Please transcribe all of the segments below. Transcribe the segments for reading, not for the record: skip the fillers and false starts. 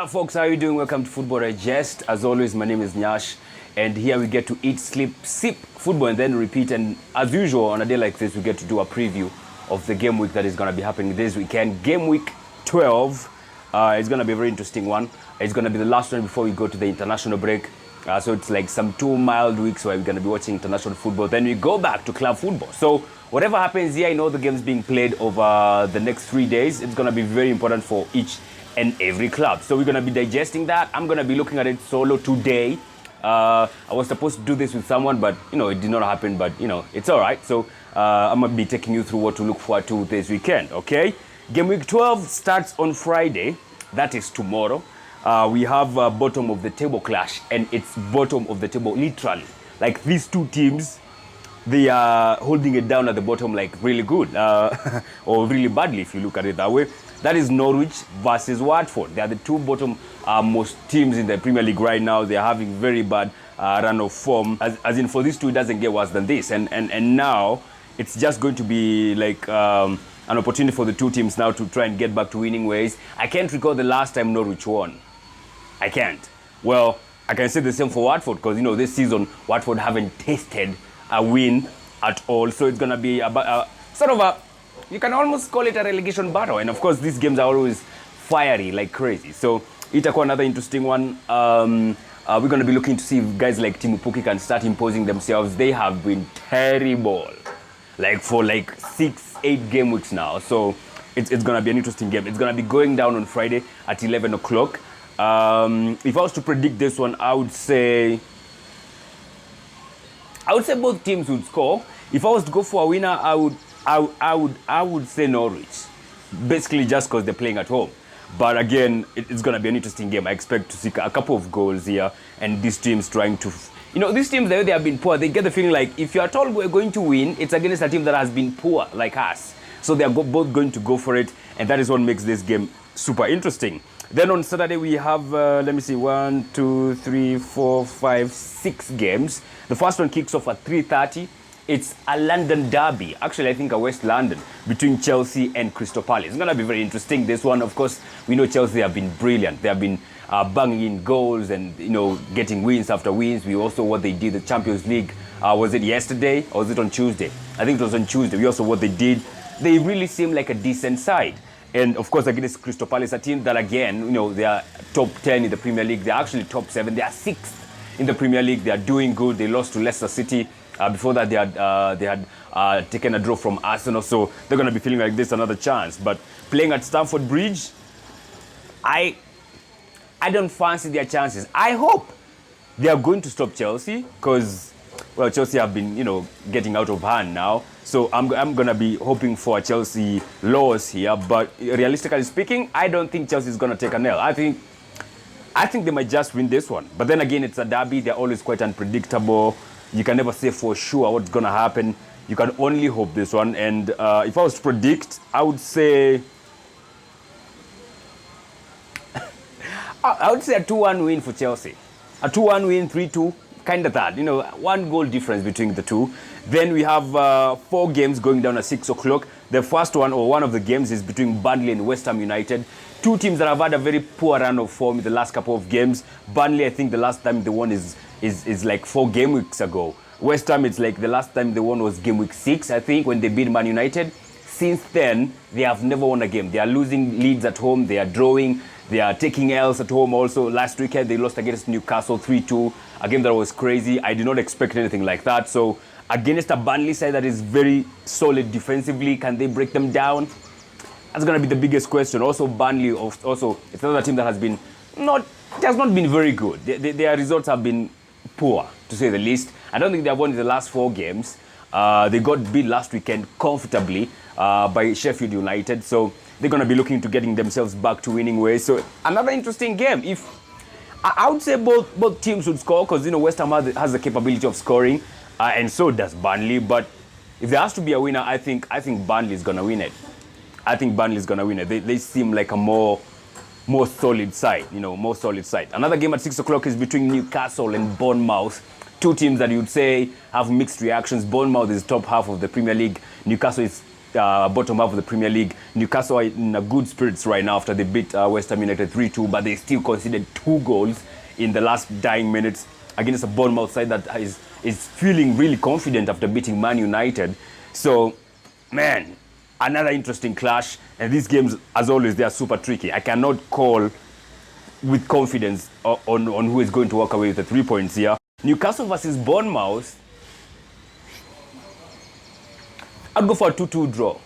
Hola folks, how are you doing? Welcome to Football Digest. As always, my name is Nyaassh, and here we get to eat, sleep, sip football and then repeat. And as usual, on a day like this, we get to do a preview of the game week that is going to be happening this weekend. Game week 12 is going to be a very interesting one. It's going to be the last one before we go to the international break. So it's like some 2 mild weeks where we're going to be watching international football. Then we go back to club football. So whatever happens here, I know the game's being played over the next 3 days. It's going to be very important for each and every club. So we're going to be digesting that. I'm going to be looking at it solo today. I was supposed to do this with someone, but, it did not happen. But, it's all right. So I'm going to be taking you through what to look forward to this weekend, okay? Game week 12 starts on Friday. That is tomorrow. We have bottom of the table clash, and it's bottom of the table literally. Like these two teams, they are holding it down at the bottom like really good or really badly if you look at it that way. That is Norwich versus Watford. They are the two bottom most teams in the Premier League right now. They are having very bad run of form. As in for these two, it doesn't get worse than this. And now it's just going to be like an opportunity for the two teams now to try and get back to winning ways. I can't recall the last time Norwich won. I can't. Well, I can say the same for Watford because, this season Watford haven't tasted a win at all. So it's going to be you can almost call it a relegation battle. And of course, these games are always fiery like crazy. So Itaco, another interesting one. We're going to be looking to see if guys like Timu Puki can start imposing themselves. They have been terrible, for 6-8 game weeks now. So it's going to be an interesting game. It's going to be going down on Friday at 11 o'clock. If I was to predict this one, I would say both teams would score. If I was to go for a winner, I would say Norwich, basically just because they're playing at home. But again, it's going to be an interesting game. I expect to see a couple of goals here, and these teams trying to, these teams the way they have been poor, they get the feeling like if you are told we're going to win, it's against a team that has been poor like us. So they are both going to go for it, and that is what makes this game super interesting. Then on Saturday we have, 6 games. The first one kicks off at 3:30. It's a London derby. Actually, I think a West London between Chelsea and Crystal Palace. It's going to be very interesting. This one, of course, we know Chelsea have been brilliant. They have been banging in goals and, getting wins after wins. We also what they did the Champions League. Was it yesterday or was it on Tuesday? I think it was on Tuesday. We also what they did. They really seem like a decent side. And, of course, against Crystal Palace, a team that, again, they are top 10 in the Premier League. They're actually top 7. They are 6th in the Premier League. They are doing good. They lost to Leicester City. Before that, they had taken a draw from Aston. So they're going to be feeling like this another chance. But playing at Stamford Bridge, I don't fancy their chances. I hope they are going to stop Chelsea because, Chelsea have been, getting out of hand now. So I'm going to be hoping for a Chelsea loss here. But realistically speaking, I don't think Chelsea is going to take a nail. I think they might just win this one. But then again, it's a derby. They're always quite unpredictable. You can never say for sure what's going to happen. You can only hope this one. And if I was to predict, I would say a 2-1 win for Chelsea. A 2-1 win, 3-2, kind of that. 1 goal difference between the two. Then we have 4 games going down at 6 o'clock. The first one, or one of the games, is between Burnley and West Ham United. Two teams that have had a very poor run of form in the last couple of games. Burnley, I think the last time they won is like 4 game weeks ago. West Ham, it's like the last time they won was game week 6, I think, when they beat Man United. Since then, they have never won a game. They are losing leads at home. They are drawing. They are taking L's at home also. Last weekend, they lost against Newcastle 3-2. A game that was crazy. I did not expect anything like that. So, against a Burnley side that is very solid defensively, can they break them down? That's going to be the biggest question. Also, Burnley, it's another team that has been it has not been very good. Their results have been poor, to say the least. I don't think they have won in the last 4 games. They got beat last weekend comfortably by Sheffield United. So they're going to be looking to getting themselves back to winning ways. So another interesting game. I would say both teams would score because, West Ham has the capability of scoring. And so does Burnley. But if there has to be a winner, I think Burnley is going to win it. They seem like a more solid side, more solid side. Another game at 6 o'clock is between Newcastle and Bournemouth. Two teams that you'd say have mixed reactions. Bournemouth is top half of the Premier League. Newcastle is bottom half of the Premier League. Newcastle are in a good spirits right now after they beat West Ham United 3-2, but they still conceded 2 goals in the last dying minutes against a Bournemouth side that is feeling really confident after beating Man United. So, man, another interesting clash. And these games, as always, they are super tricky. I cannot call with confidence on who is going to walk away with the 3 points here. Newcastle versus Bournemouth. I'll go for a 2-2 draw.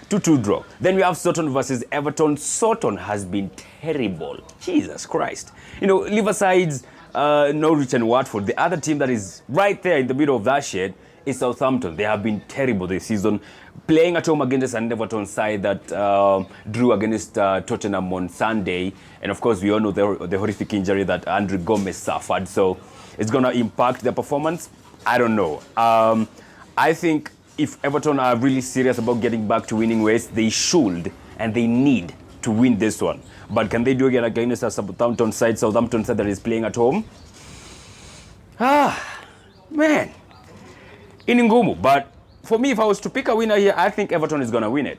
2-2 draw. Then we have Southampton versus Everton. Southampton has been terrible. Jesus Christ. You know, Liverside's Norwich and Watford. The other team that is right there in the middle of that shit is Southampton. They have been terrible this season. Playing at home against an Everton side that drew against Tottenham on Sunday. And of course, we all know the horrific injury that Andre Gomez suffered. So it's going to impact their performance. I don't know. I think if Everton are really serious about getting back to winning ways, they should and they need to win this one. But can they do it against a Southampton side that is playing at home? Man. Iningumu. But for me, if I was to pick a winner here, I think Everton is going to win it.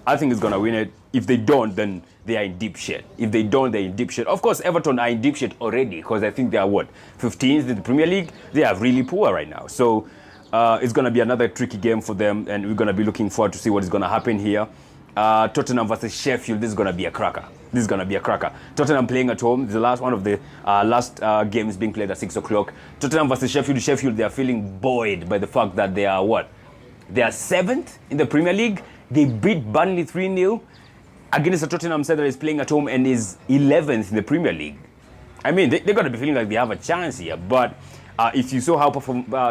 I think it's going to win it. If they don't, then they are in deep shit. If they don't, they're in deep shit. Of course, Everton are in deep shit already because I think they are, 15th in the Premier League? They are really poor right now. So it's going to be another tricky game for them, and we're going to be looking forward to see what is going to happen here. Tottenham versus Sheffield, this is going to be a cracker. This is going to be a cracker. Tottenham playing at home. This is the last one of the last games being played at 6 o'clock. Tottenham versus Sheffield. Sheffield, they are feeling buoyed by the fact that they are They are 7th in the Premier League. They beat Burnley 3-0 against a Tottenham side that is playing at home and is 11th in the Premier League. I mean, they're going to be feeling like they have a chance here. But if you saw how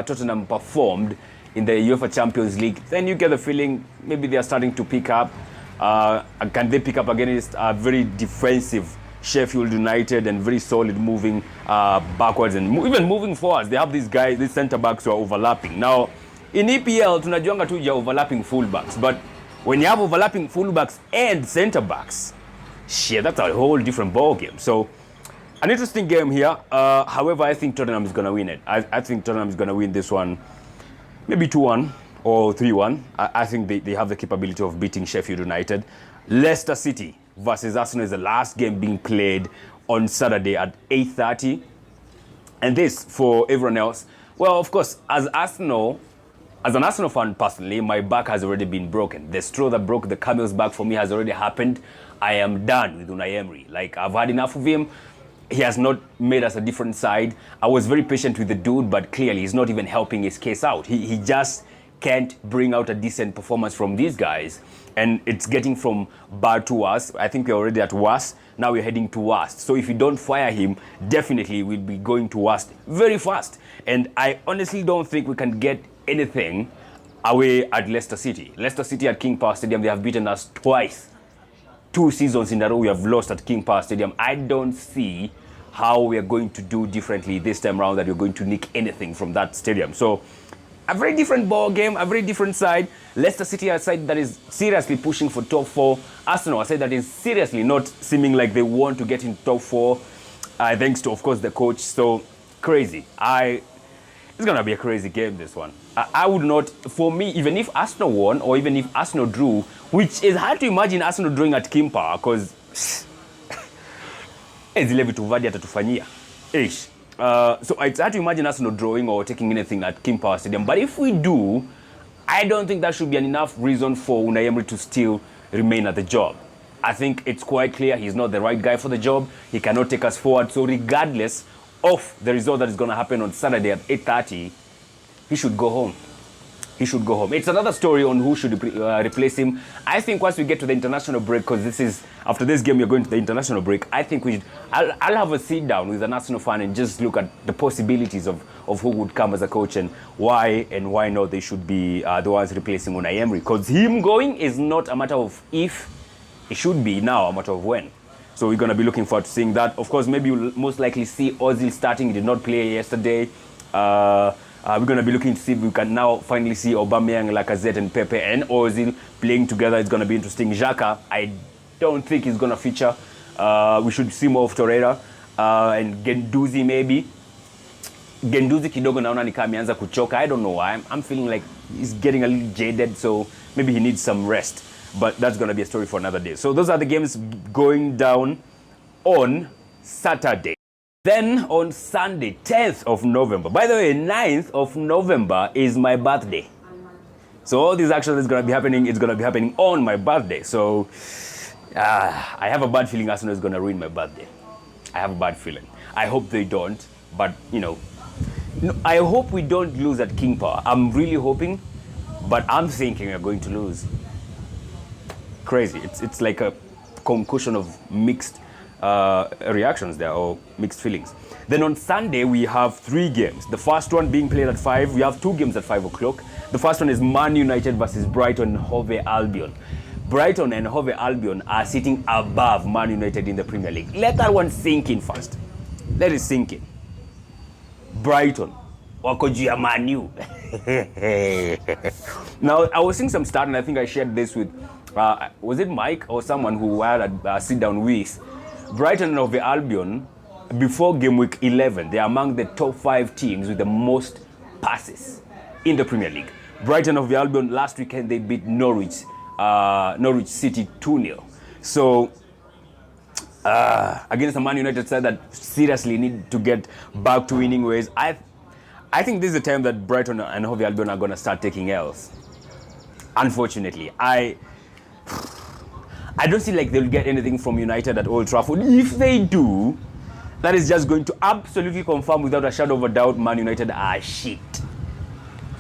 Tottenham performed in the UEFA Champions League, then you get the feeling maybe they are starting to pick up. Can they pick up against a very defensive Sheffield United and very solid moving backwards and even moving forwards? They have these guys, these centre backs who are overlapping. Now, in EPL, tunajuanga tu ya overlapping fullbacks, but when you have overlapping fullbacks and centre backs, shit, that's a whole different ball game. So, an interesting game here. However, I think Tottenham is going to win it. I think Tottenham is going to win this one, maybe 2-1 or 3-1. I think they have the capability of beating Sheffield United. Leicester City versus Aston is the last game being played on Saturday at 8:30. And this, for everyone else, well, of course, as an Arsenal fan personally, my back has already been broken. The straw that broke the camel's back for me has already happened. I am done with Unai Emery. Like, I've had enough of him. He has not made us a different side. I was very patient with the dude, but clearly he's not even helping his case out. He just can't bring out a decent performance from these guys. And it's getting from bad to worse. I think we're already at worse. Now we're heading to worst. So if you don't fire him, definitely we'll be going to worst very fast. And I honestly don't think we can get anything away at Leicester City. Leicester City at King Power Stadium, they have beaten us twice. 2 seasons in a row we have lost at King Power Stadium. I don't see how we are going to do differently this time around, that you're going to nick anything from that stadium. So a very different ball game, a very different side. Leicester City are a side that is seriously pushing for top 4. Arsenal, a side that is seriously not seeming like they want to get in top 4, thanks to, of course, the coach. So crazy. It's going to be a crazy game, this one. I would not, for me, even if Arsenal won or even if Arsenal drew, which is hard to imagine Arsenal drawing at King Power, because zile vitu Vardy atatufanyia. So it's hard to imagine Arsenal drawing or taking anything at King Power Stadium. But if we do, I don't think that should be enough reason for Unai Emery to still remain at the job. I think it's quite clear he's not the right guy for the job. He cannot take us forward. So regardless of the result that is going to happen on Saturday at 8:30, he should go home. He should go home. It's another story on who should replace him. I think once we get to the international break, because after this game you're going to the international break, I think I'll have a sit down with an Arsenal fan and just look at the possibilities of who would come as a coach and why not they should be the ones replacing Unai Emery. Because him going is not a matter of if, it should be now a matter of when. So we're going to be looking forward to seeing that. Of course, maybe you'll most likely see Ozil starting. He did not play yesterday. We're going to be looking to see if we can now finally see Aubameyang, Lacazette and Pepe and Ozil playing together. It's going to be interesting. Xhaka, I don't think he's going to feature. We should see more of Torreira and Guendouzi maybe. Genduzi kidogo naona ni kama ameanza kuchoka. I don't know why. I'm feeling like he's getting a little jaded, so maybe he needs some rest. But that's going to be a story for another day. So those are the games going down on Saturday. Then on Sunday, 10th of November. By the way, 9th of November is my birthday. So all these actions that's going to be happening, it's going to be happening on my birthday. So I have a bad feeling Arsenal is going to ruin my birthday. I have a bad feeling. I hope they don't. But, you know, I hope we don't lose at King Power. I'm really hoping. But I'm thinking we're going to lose. Crazy. It's like a concussion of mixed reactions there, or mixed feelings. Then on Sunday we have 3 games. The first one being played at 5. We have 2 games at 5 o'clock. The first one is Man United versus Brighton and Hove Albion. Brighton and Hove Albion are sitting above Man United in the Premier League. Let that one sink in first. Let it sink in. Brighton wako juu ya Man U. Now I was seeing some stat, and I think I shared this with was it Mike or someone who had a sit down with. Brighton and Hove Albion, before game week 11, they are among the top 5 teams with the most passes in the Premier League. Brighton and Hove Albion last weekend they beat Norwich City 2-0. So against the Man United side that seriously need to get back to winning ways. I think this is the time that Brighton and Hove Albion are going to start taking L's. Unfortunately, I don't see like they'll get anything from United at Old Trafford. If they do, that is just going to absolutely confirm without a shadow of a doubt Man United are shit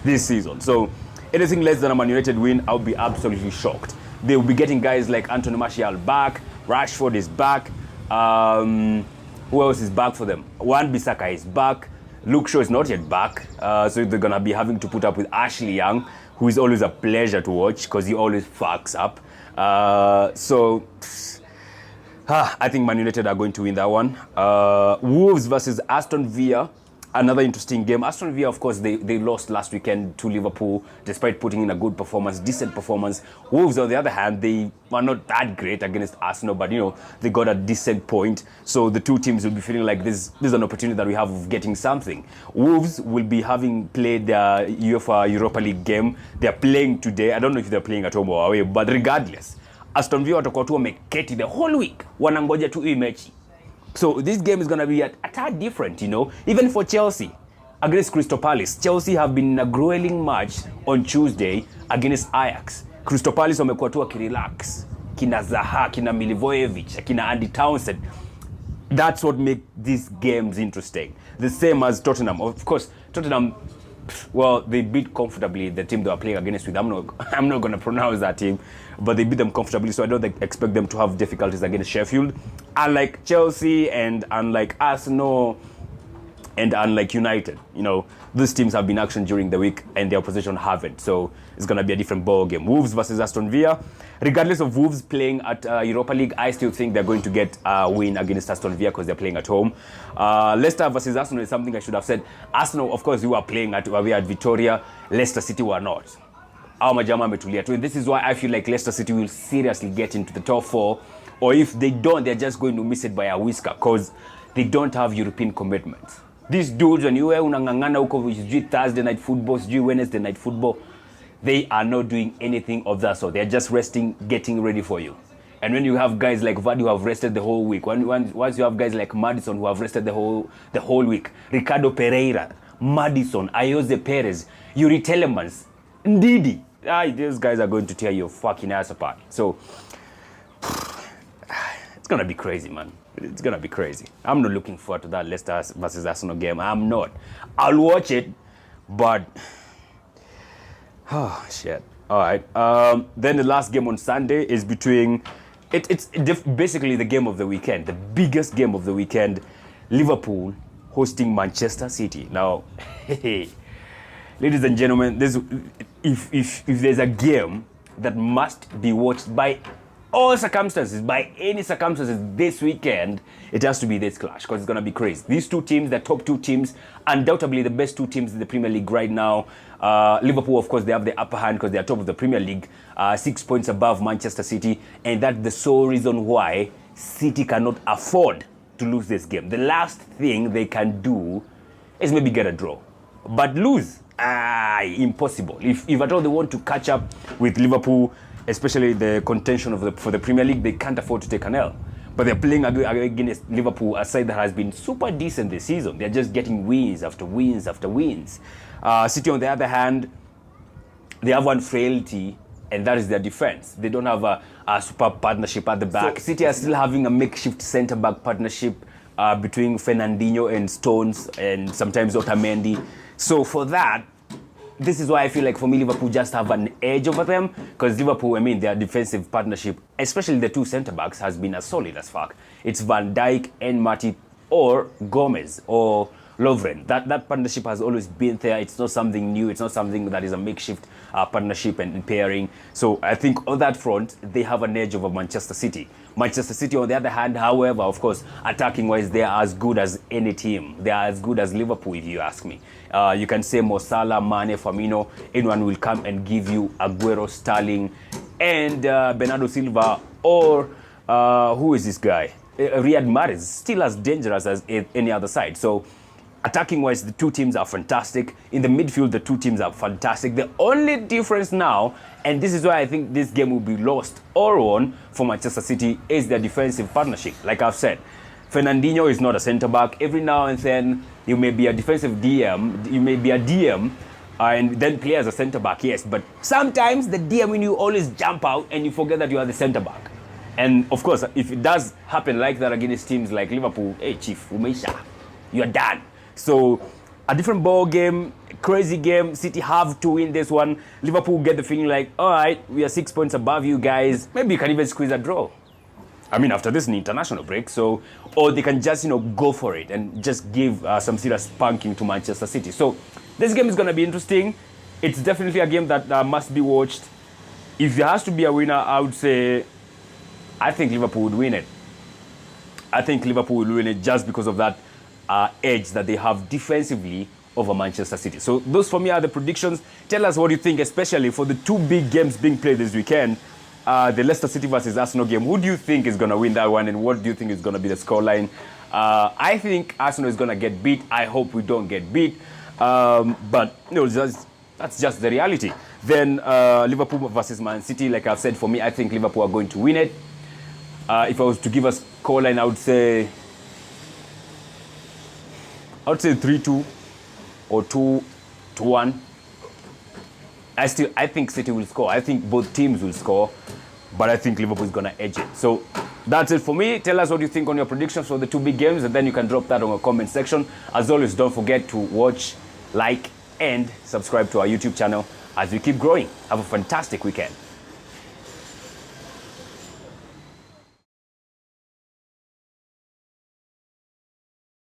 this season. So anything less than a Man United win, I'll be absolutely shocked. They'll be getting guys like Anthony Martial back. Rashford is back. Who else is back for them? Wan-Bissaka is back. Luke Shaw is not yet back. So they're going to be having to put up with Ashley Young, who is always a pleasure to watch because he always fucks up. I think Man United are going to win that one. Wolves versus Aston Villa. Another interesting game. Aston Villa, of course, they lost last weekend to Liverpool despite putting in a good performance, decent performance. Wolves, on the other hand, they were not that great against Arsenal, but, you know, they got a decent point. So the two teams will be feeling like this is an opportunity that we have of getting something. Wolves will be having played their UEFA Europa League game. They're playing today. I don't know if they're playing at home or away, but regardless, Aston Villa watakuwa tu wameketi the whole week. Wanangoja tu hii mechi. So this game is going to be a tad different, you know. Even for Chelsea against Crystal Palace. Chelsea have been in a grueling match on Tuesday against Ajax. Crystal Palace wamekuwa tu wakirelax. Kina Zaha, kina Milivojevic, kina Andy Townsend. That's what makes these games interesting. The same as Tottenham. Of course, Tottenham, well, they beat comfortably the team they were playing against with. I'm not going to pronounce that team, but they beat them comfortably, so I don't expect them to have difficulties against Sheffield. Unlike Chelsea and unlike Arsenal and unlike United, you know, these teams have been action during the week and the opposition haven't, so it's going to be a different ball game. Wolves versus Aston Villa. Regardless of Wolves playing at Europa League, I still think they're going to get a win against Aston Villa because they're playing at home. Leicester versus Arsenal is something I should have said. Arsenal, of course, we were playing away at Victoria. Leicester City were not. Our majama ametulia tu. And this is why I feel like Leicester City will seriously get into the top 4. Or if they don't, they're just going to miss it by a whisker because they don't have European commitments. These dudes, when you unangangana huko Thursday night football, Wednesday night football, they are not doing anything of that sort. They're just resting, getting ready for you. And when you have guys like Vardy who have rested the whole week, once you have guys like Maddison who have rested the whole week, Ricardo Pereira, Maddison, Ayoze Perez, Yuri Telemans, Ndidi, these guys are going to tear your fucking ass apart. So it's gonna be crazy, man. It's gonna be crazy. I'm not looking forward to that Leicester versus Arsenal game. I'm not. I'll watch it, but oh shit. All right. Then the last game on Sunday is between. It's basically the game of the weekend, the biggest game of the weekend. Liverpool hosting Manchester City. Now, ladies and gentlemen, if there's a game that must be watched by all circumstances, by any circumstances this weekend, it has to be this clash because it's going to be crazy. These two teams, the top two teams, undoubtedly the best two teams in the Premier League right now. Liverpool, of course, they have the upper hand because they are top of the Premier League, 6 points above Manchester City, and that's the sole reason why City cannot afford to lose this game. The last thing they can do is maybe get a draw. But lose, impossible. If at all they want to catch up with Liverpool, especially the contention for the Premier League, they can't afford to take an L. But they're playing against Liverpool, a side that has been super decent this season. They're just getting wins after wins after wins. City, on the other hand, they have one frailty, and that is their defense. They don't have a super partnership at the back. So, City are still having a makeshift centre-back partnership between Fernandinho and Stones, and sometimes Otamendi. So for that, this is why I feel like for me, Liverpool just have an edge over them, because Liverpool, I mean, their defensive partnership, especially the two centre-backs, has been as solid as fuck. It's Van Dijk and Matip, or Gomez, or Lovren. That partnership has always been there. It's not something new. It's not something that is a makeshift partnership and pairing. So I think on that front, they have an edge over Manchester City. Manchester City, on the other hand, however, of course, attacking-wise, they are as good as any team. They are as good as Liverpool, if you ask me. You can say Mo Salah, Mane, Firmino, anyone will come and give you Aguero, Sterling, and Bernardo Silva, or who is this guy? Riyad Mahrez, still as dangerous as any other side. So attacking-wise, the two teams are fantastic. In the midfield, the two teams are fantastic. The only difference now, and this is why I think this game will be lost or won for Manchester City, is their defensive partnership. Like I've said, Fernandinho is not a centre-back. Every now and then, you may be a defensive DM, you may be a DM, and then play as a centre-back, yes. But sometimes the DM, when you always jump out and you forget that you are the centre-back. And of course, if it does happen like that against teams like Liverpool, hey, Chief, Umeisha, you're done. So a different ball game, crazy game. City have to win this one. Liverpool get the feeling like, all right, we are 6 points above you guys. Maybe you can even squeeze a draw. I mean, after this international break. So, or they can just, go for it and just give some serious spanking to Manchester City. So this game is going to be interesting. It's definitely a game that must be watched. If there has to be a winner, I would say, I think Liverpool would win it. I think Liverpool will win it just because of that edge that they have defensively over Manchester City. So those for me are the predictions. Tell us what you think, especially for the two big games being played this weekend. The Leicester City versus Arsenal game. Who do you think is going to win that one, and what do you think is going to be the scoreline? I think Arsenal is going to get beat. I hope we don't get beat. But that's just the reality. Then Liverpool versus Man City, like I've said, for me, I think Liverpool are going to win it. If I was to give a scoreline, I would say 3-2 or 2-1. I think City will score. I think both teams will score, but I think Liverpool is going to edge it. So that's it for me. Tell us what you think on your predictions for the two big games, and then you can drop that on the comment section. As always, don't forget to watch, like, and subscribe to our YouTube channel as we keep growing. Have a fantastic weekend.